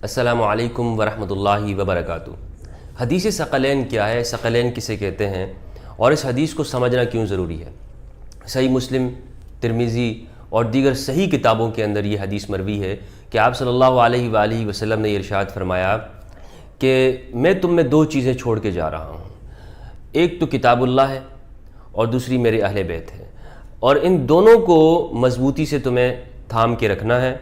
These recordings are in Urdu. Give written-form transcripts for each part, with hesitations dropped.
السلام علیکم ورحمۃ اللہ وبرکاتہ۔ حدیث ثقلین کیا ہے؟ ثقلین کسے کہتے ہیں اور اس حدیث کو سمجھنا کیوں ضروری ہے؟ صحیح مسلم، ترمذی اور دیگر صحیح کتابوں کے اندر یہ حدیث مروی ہے کہ آپ صلی اللہ علیہ وآلہ وسلم نے ارشاد فرمایا کہ میں تم میں دو چیزیں چھوڑ کے جا رہا ہوں، ایک تو کتاب اللہ ہے اور دوسری میرے اہل بیت ہے، اور ان دونوں کو مضبوطی سے تمہیں تھام کے رکھنا ہے،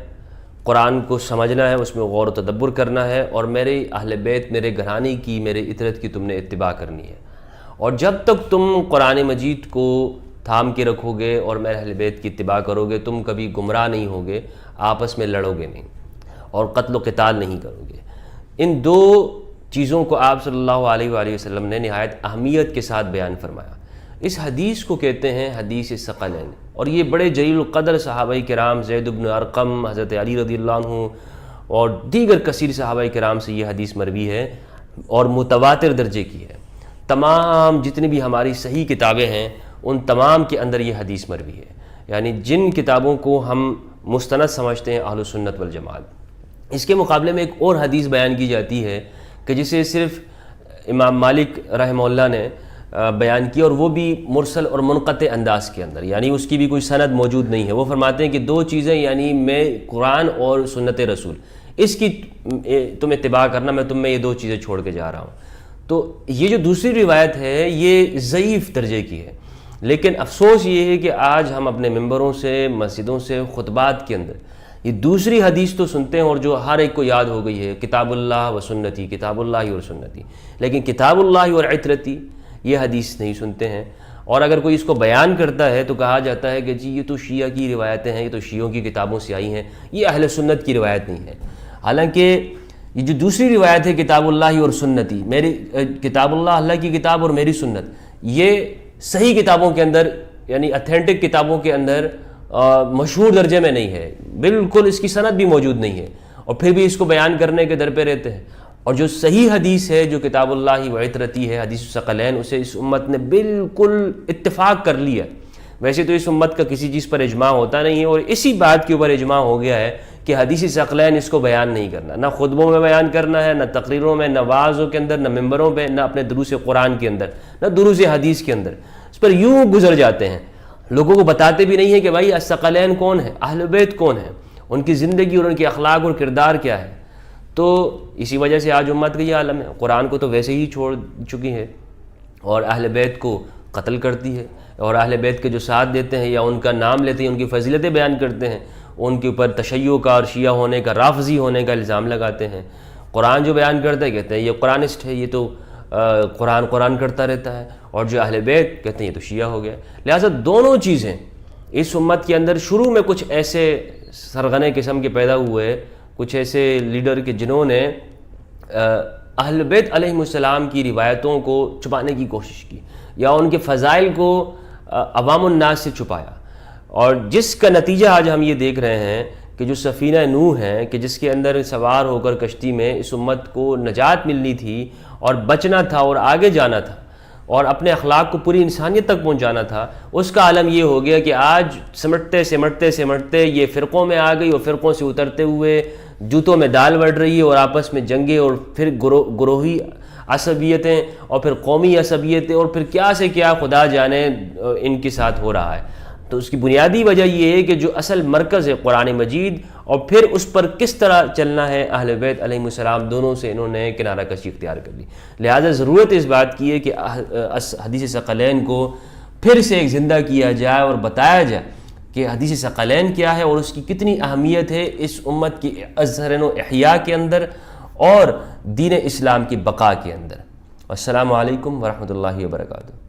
قرآن کو سمجھنا ہے، اس میں غور و تدبر کرنا ہے، اور میرے اہل بیت، میرے گھرانے کی، میرے اطرت کی تم نے اتباع کرنی ہے۔ اور جب تک تم قرآن مجید کو تھام کے رکھو گے اور میرے اہل بیت کی اتباع کرو گے، تم کبھی گمراہ نہیں ہوگے، آپس میں لڑو گے نہیں اور قتل و قتال نہیں کرو گے۔ ان دو چیزوں کو آپ صلی اللہ علیہ وآلہ وسلم نے نہایت اہمیت کے ساتھ بیان فرمایا۔ اس حدیث کو کہتے ہیں حدیث ثقلین، اور یہ بڑے جلیل القدر صحابہ کرام، زید بن ارقم، حضرت علی رضی اللہ عنہ اور دیگر کثیر صحابہ کرام سے یہ حدیث مروی ہے اور متواتر درجے کی ہے۔ تمام جتنی بھی ہماری صحیح کتابیں ہیں ان تمام کے اندر یہ حدیث مروی ہے، یعنی جن کتابوں کو ہم مستند سمجھتے ہیں اہل سنت والجماعت۔ اس کے مقابلے میں ایک اور حدیث بیان کی جاتی ہے کہ جسے صرف امام مالک رحمہ اللہ نے بیان کی، اور وہ بھی مرسل اور منقطع انداز کے اندر، یعنی اس کی بھی کوئی سند موجود نہیں ہے۔ وہ فرماتے ہیں کہ دو چیزیں، یعنی میں قرآن اور سنت رسول، اس کی تم اتباع کرنا، میں تم میں یہ دو چیزیں چھوڑ کے جا رہا ہوں۔ تو یہ جو دوسری روایت ہے یہ ضعیف درجے کی ہے، لیکن افسوس یہ ہے کہ آج ہم اپنے ممبروں سے، مسجدوں سے، خطبات کے اندر یہ دوسری حدیث تو سنتے ہیں اور جو ہر ایک کو یاد ہو گئی ہے، کتاب اللہ و سنتی، کتاب اللہ اور سنتی، لیکن کتاب اللہ اور عطرتی یہ حدیث نہیں سنتے ہیں۔ اور اگر کوئی اس کو بیان کرتا ہے تو کہا جاتا ہے کہ جی یہ تو شیعہ کی روایتیں ہیں، یہ تو شیعوں کی کتابوں سے آئی ہیں، یہ اہل سنت کی روایت نہیں ہے۔ حالانکہ یہ جو دوسری روایت ہے کتاب اللہ اور سنتی، میری کتاب اللہ کی کتاب اور میری سنت، یہ صحیح کتابوں کے اندر، یعنی اتھینٹک کتابوں کے اندر مشہور درجے میں نہیں ہے، بالکل اس کی سند بھی موجود نہیں ہے، اور پھر بھی اس کو بیان کرنے کے در پہ رہتے ہیں۔ اور جو صحیح حدیث ہے، جو کتاب اللہ و عطرتی ہے، حدیث ثقلین، اسے اس امت نے بالکل اتفاق کر لیا۔ ویسے تو اس امت کا کسی چیز پر اجماع ہوتا نہیں ہے، اور اسی بات کے اوپر اجماع ہو گیا ہے کہ حدیث ثقلین اس کو بیان نہیں کرنا، نہ خطبوں میں بیان کرنا ہے، نہ تقریروں میں، نہ وعظوں کے اندر، نہ ممبروں پہ، نہ اپنے دروس قرآن کے اندر، نہ دروس حدیث کے اندر۔ اس پر یوں گزر جاتے ہیں، لوگوں کو بتاتے بھی نہیں ہیں کہ بھائی ثقلین کون ہے، اہل بیت کون ہیں، ان کی زندگی اور ان کے اخلاق اور کردار کیا ہے۔ تو اسی وجہ سے آج امت کا یہ عالم ہے، قرآن کو تو ویسے ہی چھوڑ چکی ہے اور اہل بیت کو قتل کرتی ہے، اور اہل بیت کے جو ساتھ دیتے ہیں یا ان کا نام لیتے ہیں، ان کی فضیلتیں بیان کرتے ہیں، ان کے اوپر تشیع کا اور شیعہ ہونے کا، رافضی ہونے کا الزام لگاتے ہیں۔ قرآن جو بیان کرتا ہے کہتے ہیں یہ قرآنسٹ ہے، یہ تو قرآن کرتا رہتا ہے، اور جو اہل بیت کہتے ہیں یہ تو شیعہ ہو گیا۔ لہٰذا دونوں چیزیں اس امت کے اندر شروع میں کچھ ایسے سرغنے قسم کے پیدا ہوئے، کچھ ایسے لیڈر کے جنہوں نے اہل بیت علیہم السلام کی روایتوں کو چھپانے کی کوشش کی، یا ان کے فضائل کو عوام الناس سے چھپایا، اور جس کا نتیجہ آج ہم یہ دیکھ رہے ہیں کہ جو سفینہ نوح ہے، کہ جس کے اندر سوار ہو کر کشتی میں اس امت کو نجات ملنی تھی اور بچنا تھا اور آگے جانا تھا اور اپنے اخلاق کو پوری انسانیت تک پہنچانا تھا، اس کا عالم یہ ہو گیا کہ آج سمٹتے یہ فرقوں میں آ گئی، اور فرقوں سے اترتے ہوئے جوتوں میں دال بڑھ رہی ہے، اور آپس میں جنگیں، اور پھر گروہی عصبیتیں، اور پھر قومی عصبیتیں، اور پھر کیا سے کیا خدا جانے ان کے ساتھ ہو رہا ہے۔ تو اس کی بنیادی وجہ یہ ہے کہ جو اصل مرکز ہے قرآن مجید، اور پھر اس پر کس طرح چلنا ہے اہل بیت علیہ السلام، دونوں سے انہوں نے کنارہ کشی اختیار کر لی۔ لہذا ضرورت اس بات کی ہے کہ حدیث ثقلین کو پھر سے ایک زندہ کیا جائے اور بتایا جائے کہ حدیث ثقلین کیا ہے اور اس کی کتنی اہمیت ہے اس امت کی ازہرن و احیاء کے اندر اور دین اسلام کی بقا کے اندر۔ السلام علیکم ورحمۃ اللہ وبرکاتہ۔